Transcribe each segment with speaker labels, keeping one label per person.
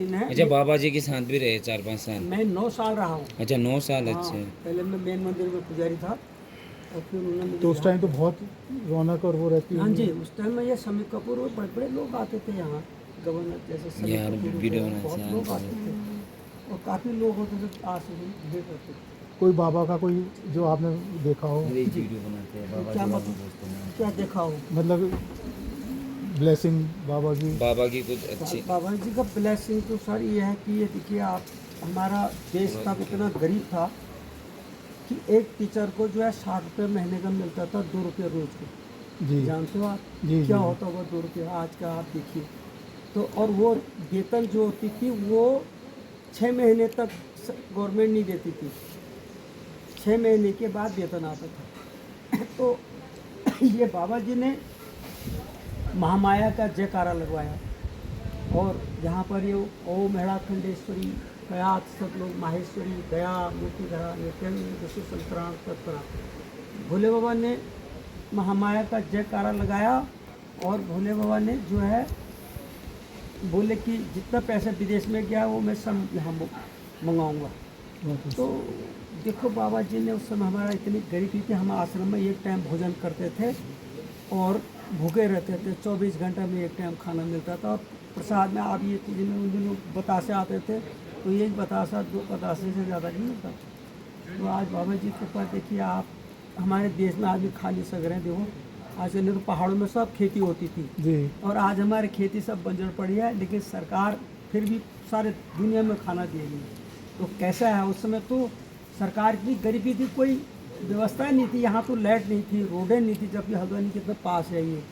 Speaker 1: अच्छा, बाबा जी के साथ भी रहे 4-5 साल?
Speaker 2: मैं 9 साल रहा हूँ।
Speaker 1: अच्छा, 9 साल।
Speaker 2: हाँ,
Speaker 1: अच्छे।
Speaker 2: पहले मैं मेन मंदिर में पुजारी था और फिर उन्होंने मुझे
Speaker 3: तो उस टाइम तो बहुत रौनक और वो रहती
Speaker 2: हाँ
Speaker 3: होगी।
Speaker 2: जी, उस टाइम में ये समीर कपूर और बड़े बड़े लोग आते थे यहाँ। गवर्नर जैसे समीर
Speaker 1: यार
Speaker 2: कपूर हो
Speaker 1: वीडियो
Speaker 2: गए,
Speaker 1: बना
Speaker 2: बहुत लोग आते थे और काफ़ी लोग होते थे, आज से भीड़ करते थे।
Speaker 3: कोई बाबा का कोई जो आपने देखा हो,
Speaker 1: वीडियो बनाते हैं
Speaker 2: तो
Speaker 1: बाबा
Speaker 2: क्या
Speaker 1: जी
Speaker 2: मतलब, क्या देखा हो?
Speaker 3: मतलब ब्लेसिंग बाबा की।
Speaker 1: बाबा की कुछ अच्छी।
Speaker 2: बाबा जी का ब्लेसिंग तो सर ये है कि ये देखिए आप, हमारा देश तब इतना गरीब था कि एक टीचर को जो है 60 रुपये महीने का मिलता था, 2 रुपये रोज के।
Speaker 3: जी
Speaker 2: जानते हो आप
Speaker 3: जी
Speaker 2: क्या
Speaker 3: जी।
Speaker 2: होता होगा 2 रुपये आज का, आप देखिए। तो और वो वेतन जो होती थी वो 6 महीने तक गवर्नमेंट नहीं देती थी, 6 महीने के बाद वेतन आता था। तो ये बाबा जी ने महामाया का जयकारा लगवाया और यहाँ पर ये ओम हेड़ा खंडेश्वरी कयात सब लोग माहेश्वरी गया मूर्तिधरा नित्यानंद विश्व संतराण तत्परा, भोले बाबा ने महामाया का जयकारा लगाया और भोले बाबा ने जो है बोले कि जितना पैसा विदेश में गया वो मैं सब यहाँ मंगाऊंगा। तो देखो बाबा जी ने उस समय, हमारा इतनी गरीबी थी, हम आश्रम में एक टाइम भोजन करते थे और भूखे रहते थे, 24 घंटा में एक टाइम खाना मिलता था। और प्रसाद में आप ये चीज़ें में उन दिनों बतासे आते थे तो एक बतासा 2 बतासे से ज़्यादा नहीं मिलता। तो आज बाबा जी के पास देखिए आप, हमारे देश में आज भी खाली सगरे देखो, आज नहीं तो पहाड़ों में सब खेती होती थी
Speaker 3: जी।
Speaker 2: और आज हमारी खेती सब बंजर पड़ी है, लेकिन सरकार फिर भी सारे दुनिया में खाना देगी। तो कैसा है, उस समय तो सरकार की गरीबी थी, कोई व्यवस्था नहीं थी, यहाँ तो लाइट नहीं थी, रोडें नहीं थी, जबकि हल्द्वानी कितना पास है ये।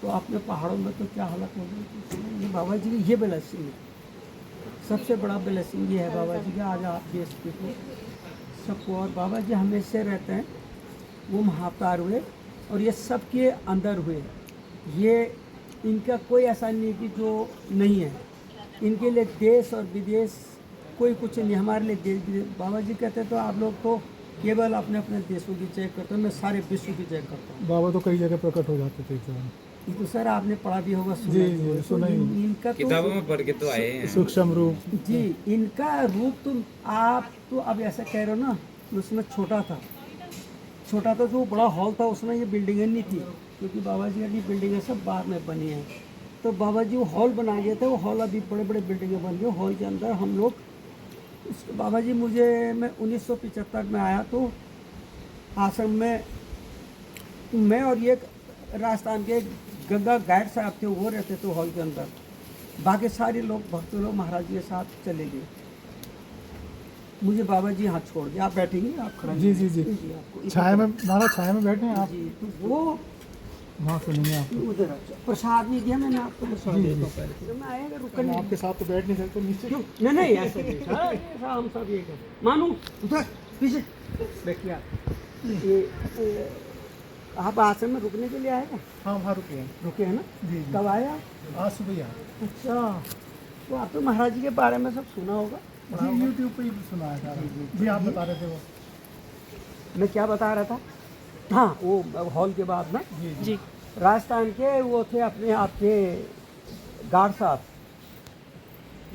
Speaker 2: तो अपने पहाड़ों में तो क्या हालत हो गई। ये बाबा जी की ये ब्लेसिंग है, सबसे बड़ा ब्लेसिंग ये है बाबा जी का। आज आप देश देखो सबको, और बाबा जी हमेशा रहते हैं, वो महाअवतार हुए और ये सबके अंदर हुए। ये इनका कोई ऐसा नहीं कि जो नहीं है, इनके लिए देश और विदेश कोई कुछ नहीं, हमारे लिए देश विदेश। बाबा जी कहते तो आप लोग तो केवल अपने अपने देशों की जय करते हो, मैं सारे विश्व की जय करता हूँ।
Speaker 3: बाबा तो कई जगह प्रकट हो जाते थे एक समय।
Speaker 2: ये तो सर आपने पढ़ा भी होगा, सुना
Speaker 3: जी,
Speaker 2: भी
Speaker 3: जी,
Speaker 2: होगा। तो
Speaker 3: सुना ही।
Speaker 2: इनका
Speaker 1: किताबों
Speaker 2: तो
Speaker 1: में पढ़ के तो आए हैं।
Speaker 3: सूक्ष्म रूप।
Speaker 2: जी, इनका रूप तो आप तो अब ऐसा कह रहे हो ना, उसमें छोटा था, छोटा था जो बड़ा हॉल था उसमें ये बिल्डिंगें नहीं थी, क्योंकि बाबा जी की बिल्डिंगें सब बाद में बनी हैं। तो बाबा जी वो हॉल बनाए गए थे, वो हॉल अभी बड़े बड़े बिल्डिंगें बन गई। हॉल के अंदर हम लोग बाबा जी, मुझे मैं 1975 में आया तो आश्रम में मैं और ये राजस्थान के गंगा गाइड साहब थे, वो रहते थे हॉल के अंदर। बाकी सारे लोग भक्त लोग महाराज जी के साथ चले गए, मुझे बाबा जी हाथ छोड़ दिया। आप बैठेंगे, आप खड़ा
Speaker 3: जी जी जी।
Speaker 2: आपको
Speaker 3: छाया में मानो, छाया में बैठे हैं आप।
Speaker 2: जी, तो वो
Speaker 3: वहाँ सुनेंगे आप।
Speaker 2: उधर प्रसाद नहीं दिया मैंने आपको, प्रसाद
Speaker 3: जी,
Speaker 2: देता
Speaker 3: जी।
Speaker 2: हूँ पहले। जब मैं आएगा रुक
Speaker 3: हम आपके साथ तो बैठ नहीं सकते नीचे।
Speaker 2: क्यों? नहीं नहीं, ऐसा नहीं सर, ऐसा हम सब ये कर मानू उधर पीछे बैठिए आप। ये आप आश्रम में रुकने के लिए आए क्या?
Speaker 3: हाँ, वहाँ रुके हैं।
Speaker 2: रुके हैं ना?
Speaker 3: जी जी।
Speaker 2: कब आया?
Speaker 3: आज सुबह ही आए।
Speaker 2: अच्छा, तो आप तो महाराज जी के बारे में सब सुना होगा।
Speaker 3: जी, यूट्यूब पे ही सुनाया था। जी, आप बता रहे थे वो।
Speaker 2: मैं क्या बता रहा था, हाँ वो हॉल के बाद में
Speaker 3: जी
Speaker 2: जी, राजस्थान के वो थे अपने आपके गार्ड साहब,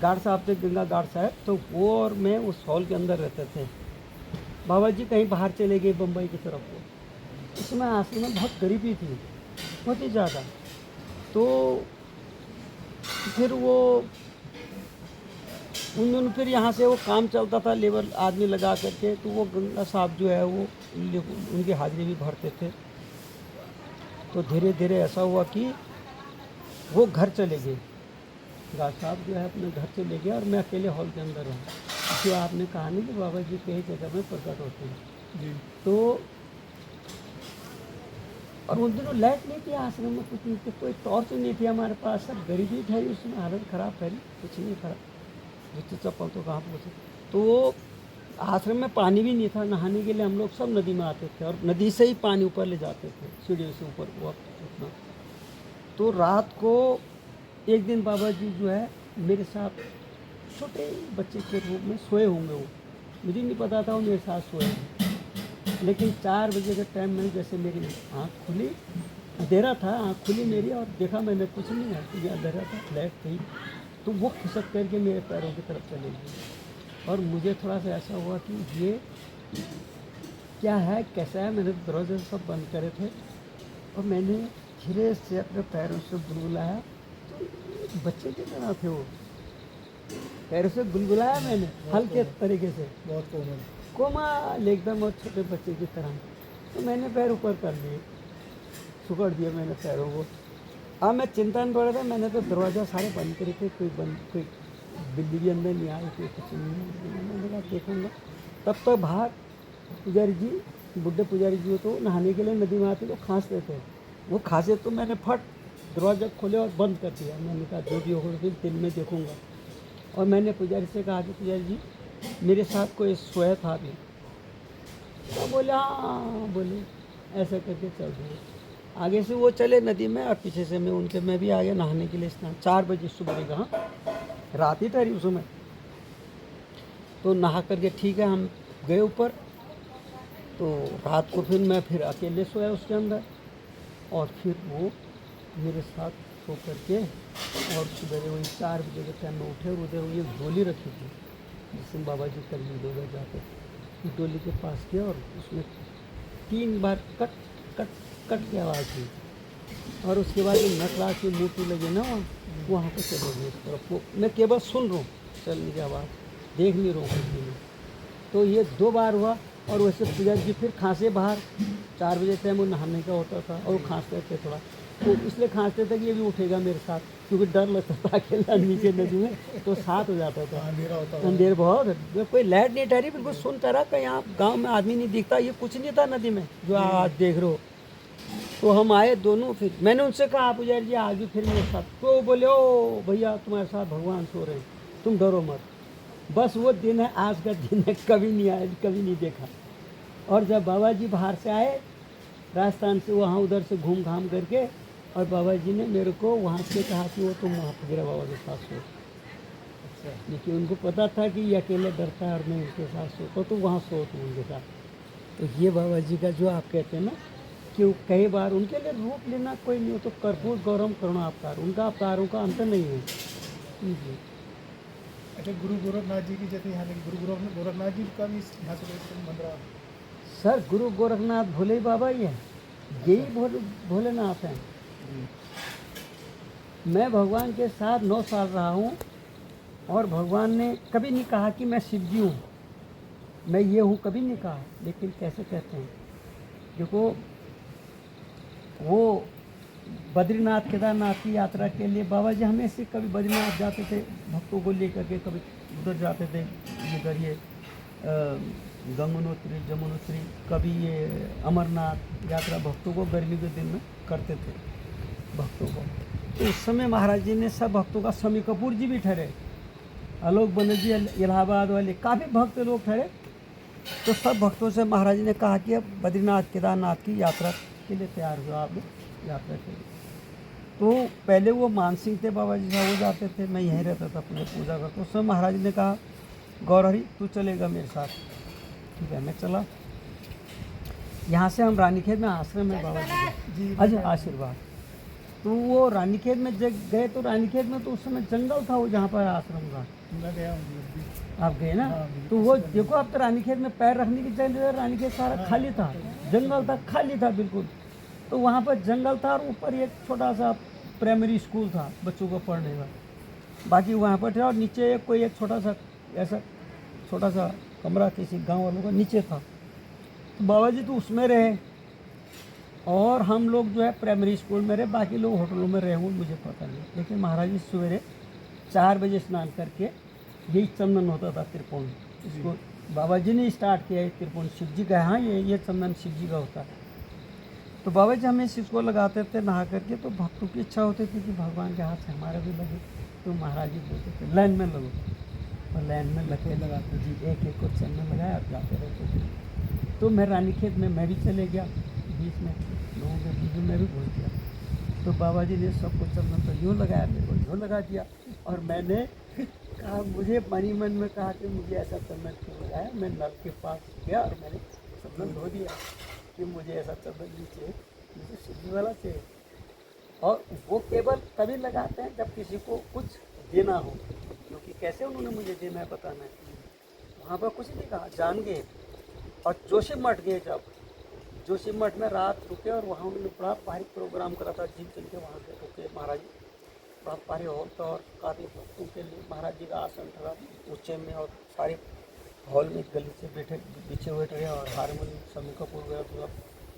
Speaker 2: गार्ड साहब थे, गंगा गार्ड साहब। तो वो और मैं उस हॉल के अंदर रहते थे। बाबा जी कहीं बाहर चले गए बम्बई की तरफ को, उस समय आश्रम में बहुत गरीबी थी, बहुत ही ज़्यादा। तो फिर वो उन दिनों फिर यहाँ से वो काम चलता था, लेबर आदमी लगा करके, तो वो गंगा साहब जो है वो उनकी हाजिरी भी भरते थे। तो धीरे धीरे ऐसा हुआ कि वो घर चले गए, गार्ड साहब जो है अपने घर चले गए और मैं अकेले हॉल के अंदर रहा। जो आपने कहा नहीं कि बाबा जी कई जगह में प्रकट होते हैं।
Speaker 3: जी।
Speaker 2: तो और उन दिनों लाइट नहीं थी आश्रम में, कुछ नहीं थी, कोई टॉर्च नहीं थी हमारे पास, सब गरीबी ठहरी, उसमें हालत ख़राब ठहरी, कुछ नहीं खराब, जूते चप्पल तो कहाँ पहुँचे। तो आश्रम में पानी भी नहीं था, नहाने के लिए हम लोग सब नदी में आते थे और नदी से ही पानी ऊपर ले जाते थे, सीढ़ियों से ऊपर वो उतना। तो रात को एक दिन बाबा जी जो है मेरे साथ छोटे बच्चे के रूप में सोए होंगे, वो मुझे नहीं पता था वो मेरे साथ सोए हैं। लेकिन 4 बजे के टाइम में जैसे मेरी आँख खुली, अंधेरा था, आँख खुली मेरी और देखा मैंने कुछ नहीं है, क्योंकि अंधेरा था, लाइट थी। तो वो खिसक करके मेरे पैरों की तरफ चले गई और मुझे थोड़ा सा ऐसा हुआ कि ये क्या है, कैसा है। मैंने दरवाजे सब बंद करे थे और मैंने धीरे से अपने पैरों से बुलबुलाया, तो बच्चे की तरह थे वो, पैरों से बुलबुलाया मैंने हल्के तरीके से,
Speaker 3: बहुत कोमल।
Speaker 2: कोमल एकदम और छोटे बच्चे की तरह। तो मैंने पैर ऊपर कर लिए, सुकड़ दिया मैंने पैरों को। अब मैं चिंता में पड़ रहा था, मैंने तो दरवाज़ा सारे बंद करे थे, कोई बिल्ली भी अंदर नहीं आई, कोई कुछ नहीं। मैंने कहा देखूँगा। तब तो बाहर पुजारी जी, बुढ़े पुजारी जी तो नहाने के लिए नदी में आते तो खांसते थे, वो खांसे तो मैंने फट दरवाज़ा खोले और बंद कर दिया। मैंने कहा जो भी होगा फिर दिन में देखूँगा। और मैंने पुजारी से कहा कि पुजारी जी मेरे साथ कोई सोया था अभी। तो बोले हाँ, बोले ऐसा करके चल दिए। आगे से वो चले नदी में और पीछे से मैं भी आ गया नहाने के लिए स्नान। 4 बजे सुबह का, हाँ रात ही ठहरी उस समय। तो नहा करके ठीक है हम गए ऊपर। तो रात को फिर अकेले सोया उसके अंदर और फिर वो मेरे साथ सो करके और सुबह वही 4 बजे के टाइम में उठे और उधर वो एक डोली रखी थी जिसमें बाबा जी कल उधर जाते थे। उस डोली के पास गया और उसमें 3 बार कट कट कट की आवाज़ हुई और उसके बाद जो नकला की मूर्ति लगी ना वहाँ पे चले गए इस तरफ। वो मैं केवल सुन रहा हूँ चलने की आवाज़, देख नहीं रहा हूँ कुछ भी। तो ये 2 बार हुआ और वैसे पुजारी जी फिर खांसे बाहर। 4 बजे टाइम वो नहाने का होता था और वो खांसते थे थोड़ा, तो इसलिए खांसते थे कि ये भी उठेगा मेरे साथ, क्योंकि डर लगता था अकेला नीचे नदी में तो साथ हो जाता था।
Speaker 3: अंधेरा होता है।
Speaker 2: अंधेर बहुत, कोई लाइट नहीं ठहरी, बिल्कुल सुनता रहा। कहीं यहाँ गाँव में आदमी नहीं दिखता, ये कुछ नहीं था नदी में जो आज देख रहे हो। तो हम आए दोनों, फिर मैंने उनसे कहा पुजारी जी आगे फिर मेरे साथ। तो बोले ओ भैया तुम्हारे साथ भगवान सो रहे हैं, तुम डरो मत। बस वो दिन है, आज का दिन है, कभी नहीं आया, कभी नहीं देखा। और जब बाबा जी बाहर से आए राजस्थान से, वहाँ उधर से घूम घाम करके, और बाबा जी ने मेरे को वहाँ से कहा कि वो तुम वहाँ फुजरा बाबा के साथ सो। अच्छा, लेकिन उनको पता था कि ये अकेले डरता है और मैं उनके साथ सोता, तो वहाँ सो तुम उनके साथ। तो ये बाबा जी का जो आप कहते हैं ना कि कई बार उनके लिए रूप लेना कोई नहीं हो, तो कर्पूर गौरम करुणा अवतार, उनका अवतारों का अंत नहीं है जी।
Speaker 3: अच्छा, गुरु गोरखनाथ जी की जैसे यहाँ गुरु गोरखनाथ जी का भी यहाँ से बन रहा।
Speaker 2: सर गुरु गोरखनाथ भोले बाबा ही है, यही भोलेनाथ हैं। मैं भगवान के साथ 9 साल रहा हूँ और भगवान ने कभी नहीं कहा कि मैं शिव जी हूँ, मैं ये हूँ, कभी नहीं कहा। लेकिन कैसे कहते हैं, देखो वो बद्रीनाथ केदारनाथ की यात्रा के लिए बाबा जी हमेशा कभी बद्रीनाथ जाते थे भक्तों को लेकर के, कभी उधर जाते थे इधर ये गंगोत्री जमुनोत्री, कभी ये अमरनाथ यात्रा भक्तों को गर्मी के दिन में करते थे भक्तों को। तो उस समय महाराज जी ने सब भक्तों का, शमी कपूर जी भी ठहरे, आलोक बनर्जी इलाहाबाद वाले काफ़ी भक्त लोग ठहरे। तो सब भक्तों से महाराज जी ने कहा कि अब बद्रीनाथ केदारनाथ की यात्रा के लिए तैयार हुआ आप यात्रा के लिए। तो पहले वो मानसिंह थे बाबा जी साहब, वो जाते थे, मैं यहीं रहता था पूजा करता। उस समय महाराज जी ने कहा गौरहरी तू चलेगा मेरे साथ। ठीक है, मैं चला। यहाँ से हम रानीखेत में आश्रम है बाबा जी, अच्छा आशीर्वाद। तो वो रानीखेत में जब गए तो रानीखेत में तो उस समय जंगल था वो जहाँ पर आश्रम था।
Speaker 3: मैं गया हूँ,
Speaker 2: आप गए ना?
Speaker 3: हाँ,
Speaker 2: तो वो देखो अब तो रानीखेत में पैर रखने की जगह, रानीखेत सारा खाली था, जंगल था, खाली था बिल्कुल। तो वहाँ पर जंगल था और ऊपर एक छोटा सा प्राइमरी स्कूल था बच्चों को पढ़ने का, बाकी वहाँ पर था। और नीचे कोई एक छोटा सा ऐसा छोटा सा कमरा किसी गांव वालों का नीचे था। तो बाबा जी तो उसमें रहे और हम लोग जो है प्राइमरी स्कूल में रहे, बाकी लोग होटलों में रहे हों मुझे पता नहीं। लेकिन महाराज जी सवेरे 4 बजे स्नान करके, यही चंदन होता था त्रिपुण, इसको बाबा जी ने स्टार्ट किया है त्रिपुण, शिव जी का। हाँ ये चंदन शिव जी का होता है। तो बाबा जी हमें इसको लगाते थे नहा करके। तो भक्तों की इच्छा होती थी कि भगवान के हाथ से हमारा भी लगे, तो महाराज जी बोलते थे लाइन में लगो, और लाइन में लगे लगाते जी, एक एक को चंदन लगाया और जाते रहते थे। तो मैं रानीखेत में मैं भी चले गया, बीच में लोगों के बीच में मैं भी घुस गया। तो बाबा जी ने सबको चंदन तो यूँ लगाया, मेरे को यूँ लगा दिया। और मैंने कहा, मुझे मन में कहा कि मुझे ऐसा चंदन क्यों लगाया। मैं नल के पास गया और मैंने चंदन धो दिया कि मुझे ऐसा चंदन नहीं चाहिए, मुझे शिवजी वाला चाहिए। और वो केवल तभी लगाते हैं जब किसी को कुछ देना हो, क्योंकि कैसे उन्होंने मुझे देना है पता नहीं। वहाँ पर कुछ नहीं कहा, जान गए। और जोशी मठ गए, जब जोशी मठ में रात रुके और वहाँ उन्होंने बड़ा भारी प्रोग्राम करा था, जीप चल के वहाँ से रुके महाराज जी। बड़ा भारी हॉल था और काफ़ी भक्तों के लिए महाराज जी का आसन था ऊँचे में, और सारे हॉल में गली से बिछे हुए थे, और हारमोनियम समी कपूर वगैरह सब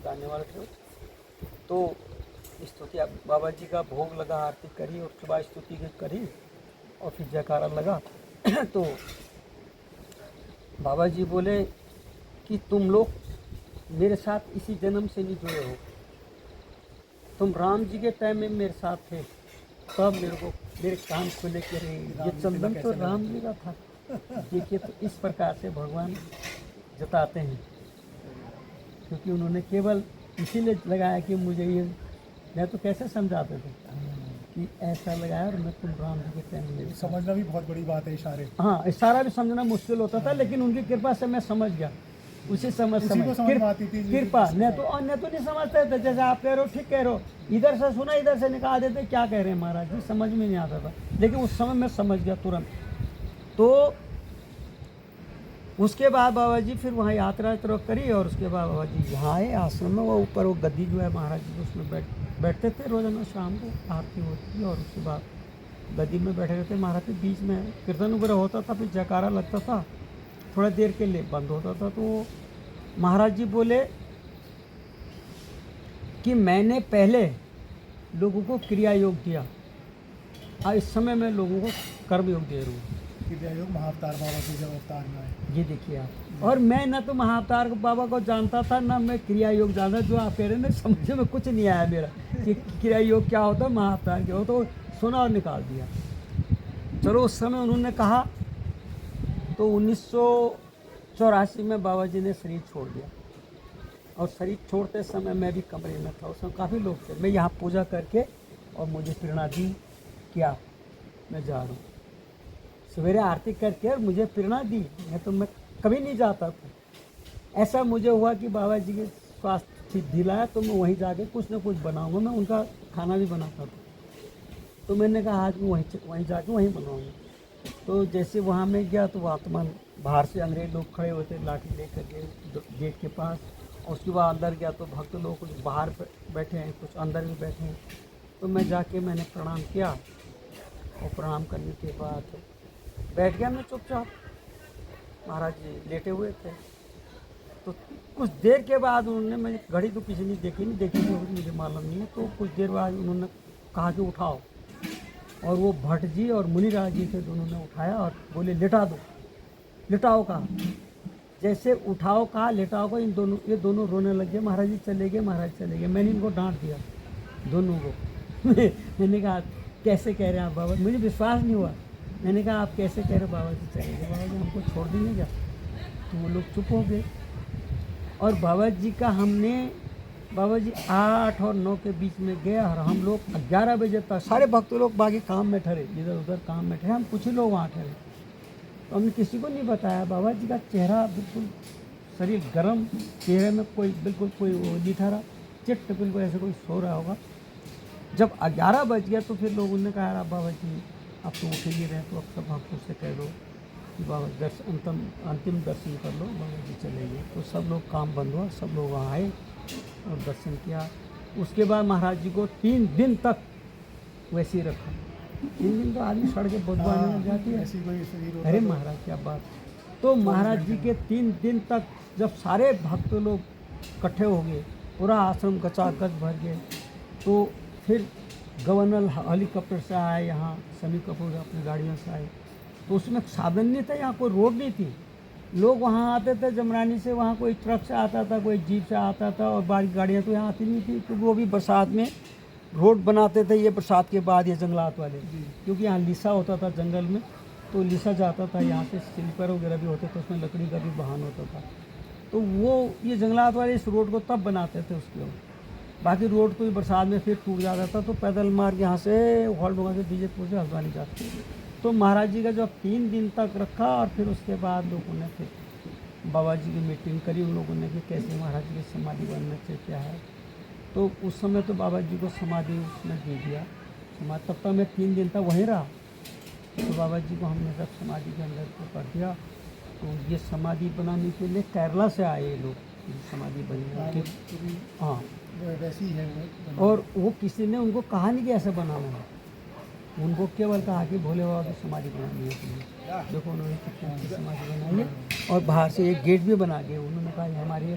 Speaker 2: गाने वाले थे। तो स्तुति बाबा जी का भोग लगा, आरती करी और उसके बाद स्तुति करी और फिर जयकारा लगा। तो बाबा जी बोले कि तुम लोग मेरे साथ इसी जन्म से नहीं जुड़े हो, तुम राम जी के टाइम में मेरे साथ थे, तब मेरे कान खुले के रहे, ये चंदन तो राम जी का था। देखिए, तो इस प्रकार से भगवान जताते हैं, क्योंकि उन्होंने केवल इसीलिए लगाया कि मुझे ये, मैं तो कैसे समझाते थे कि ऐसा लगाया और मैं तुम राम जी के टाइम में।
Speaker 3: समझना भी बहुत बड़ी बात है इशारे।
Speaker 2: हाँ, इशारा भी समझना मुश्किल होता था, लेकिन उनकी कृपा से मैं समझ गया, उसी समझ
Speaker 3: आती थी
Speaker 2: कृपा। नहीं तो नहीं समझते थे, जैसे आप कह रहे हो ठीक कह रहे हो, इधर से सुना इधर से निकाल देते क्या कह रहे हैं महाराज जी, समझ में नहीं आता था, लेकिन उस समय मैं समझ गया तुरंत। तो उसके बाद बाबा जी फिर वहाँ यात्रा करी, और उसके बाद बाबा जी यहाँ आए आश्रम में। वो ऊपर वो गद्दी जो है महाराज जी, उसमें बैठते थे रोजाना शाम को, आरती होती थी, और उसके बाद गद्दी में बैठे रहते महाराज के। बीच में कीर्तन वगैरह होता था, फिर जयकारा लगता था, थोड़ा देर के लिए बंद होता था। तो महाराज जी बोले कि मैंने पहले लोगों को क्रिया योग दिया, और इस समय मैं लोगों को कर्म योग दे रहा हूँ।
Speaker 3: क्रिया योग महाअवतार बाबा की जब अवतार में आए,
Speaker 2: ये देखिए आप। और मैं ना तो महाअवतार बाबा को जानता था, ना मैं क्रिया योग जानता। जो आप कह रहे हैं ना, समझ में कुछ नहीं आया मेरा कि क्रिया योग क्या होता है, महाअवतार क्या होता है। तो सुना और निकाल दिया। चलो, उस समय उन्होंने कहा, तो 1984 में बाबा जी ने शरीर छोड़ दिया, और शरीर छोड़ते समय मैं भी कमरे में था। उसमें काफ़ी लोग थे। मैं यहाँ पूजा करके और मुझे प्रेरणा दी क्या मैं जा रहा हूँ। सवेरे आरती करके और मुझे प्रेरणा दी, मैं तो मैं कभी नहीं जाता था। ऐसा मुझे हुआ कि बाबा जी के स्वास्थ्य ठीक दिलाया, तो मैं वहीं जाके कुछ ना कुछ बनाऊंगा। मैं उनका खाना भी बनाता था, तो मैंने कहा आज मैं वहीं जाके वहीं बनाऊंगा। तो जैसे वहाँ मैं गया, तो वहाँ तो बाहर से अंग्रेज लोग खड़े होते लाठी लेकर के गेट के पास, और उसके बाद अंदर गया तो भक्त लोग कुछ बाहर बैठे हैं, कुछ अंदर भी बैठे हैं। तो मैं जाके मैंने प्रणाम किया, और प्रणाम करने के बाद बैठ गया मैं चुपचाप। महाराज जी लेटे हुए थे। तो कुछ देर के बाद उन्होंने, मैंने घड़ी तो किसी ने देखी नहीं, मुझे मालूम नहीं है। तो कुछ देर बाद उन्होंने कहा कि उठाओ, और वो भट्ट जी और मुनिराज जी थे, दोनों ने उठाया और बोले लेटा दो। लिटाओ कहा, जैसे उठाओ कहा, लेटाओ का, ये दोनों रोने लग गए। महाराज जी चले गए, महाराज चले गए। मैंने इनको डांट दिया दोनों को। मैंने कहा कैसे कह रहे हैं आप बाबा, मुझे विश्वास नहीं हुआ। मैंने कहा आप कैसे कह रहे हो बाबा जी चले गए, बाबा जी हमको छोड़ देंगे क्या? तो वो लोग चुप हो गए। और बाबा जी का हमने, बाबा जी 8 और 9 के बीच में गए, और हम लोग 11 बजे तक, सारे भक्त लोग बाकी काम में ठहरे, इधर उधर काम में ठहरे, हम कुछ ही लोग वहाँ ठहरे। तो हमने किसी को नहीं बताया। बाबा जी का चेहरा बिल्कुल, शरीर गर्म, चेहरे में कोई बिल्कुल कोई वो नहीं ठहरा, चिट्ट बिल्कुल ऐसे कोई सो रहा होगा। जब 11 बज गया, तो फिर लोगों ने कहा बाबा जी आप तो उठ ही रहे, तो अब सब भक्तों से कह दो कि बाबा अंतिम दर्शन कर लो, बाबा जी चले गए। तो सब लोग काम बंद हुआ, सब लोग वहाँ आए और दर्शन किया। उसके बाद महाराज जी को 3 दिन तक वैसे ही रखा। 3 दिन तो आदमी सड़ के बदबू आने लग जाती है।
Speaker 3: ऐसी कोई शरीर होता
Speaker 2: अरे
Speaker 3: तो-
Speaker 2: महाराज क्या बात। तो महाराज जी के 3 दिन तक जब सारे भक्त लोग इकट्ठे हो गए, पूरा आश्रम गचागच भर गए, तो फिर गवर्नर हेलीकॉप्टर से आए, यहाँ समी कपूर अपनी गाड़ियों से आए। तो उसमें साधन नहीं था, यहाँ कोई रोड नहीं थी। लोग वहाँ आते थे जमरानी से, वहाँ कोई ट्रक से आता था, कोई जीप से आता था, और बाकी गाड़ियाँ तो यहाँ आती नहीं थी, क्योंकि वो भी बरसात में रोड बनाते थे। ये बरसात के बाद ये जंगलात वाले, क्योंकि यहाँ लिसा होता था जंगल में, तो लिसा जाता था, यहाँ से स्लीपर वगैरह भी होते थे, उसमें लकड़ी का भी वाहन होता था। तो वो ये जंगलात वाले इस रोड को तब बनाते थे उसके लिए। बाकी रोड तो बरसात में फिर टूट जाता था, तो पैदल मार्ग यहाँ से हॉल्डोंगा से बीजेपुर से हल्द्वानी जाते। तो महाराज जी का जब 3 दिन तक रखा, और फिर उसके बाद लोगों ने फिर बाबा जी की मीटिंग करी उन लोगों ने कि कैसे महाराज जी की समाधि बनना चाहिए, क्या है। तो उस समय तो बाबा जी को समाधि उसने दे दिया समाधि। तब तक मैं 3 दिन तक वहीं रहा, तो बाबा जी को हमने जब समाधि के अंदर को कर दिया, तो ये समाधि बनाने के लिए केरला से आए ये लोग, ये समाधि बनी
Speaker 3: हाँ,
Speaker 2: है।
Speaker 3: पूरी
Speaker 2: हाँ,
Speaker 3: वैसी ही है वो।
Speaker 2: और वो किसी ने उनको कहा नहीं कि ऐसे बनाना है, उनको केवल कहा कि भोले बाबा की समाधि बनानी है तुम्हें। देखो उन्होंने कितनी अच्छी समाधि बनाई है, और बाहर से एक गेट भी बना के उन्होंने कहा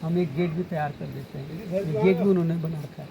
Speaker 2: हम एक गेट भी तैयार कर देते हैं, ये गेट भी उन्होंने बना रखा है।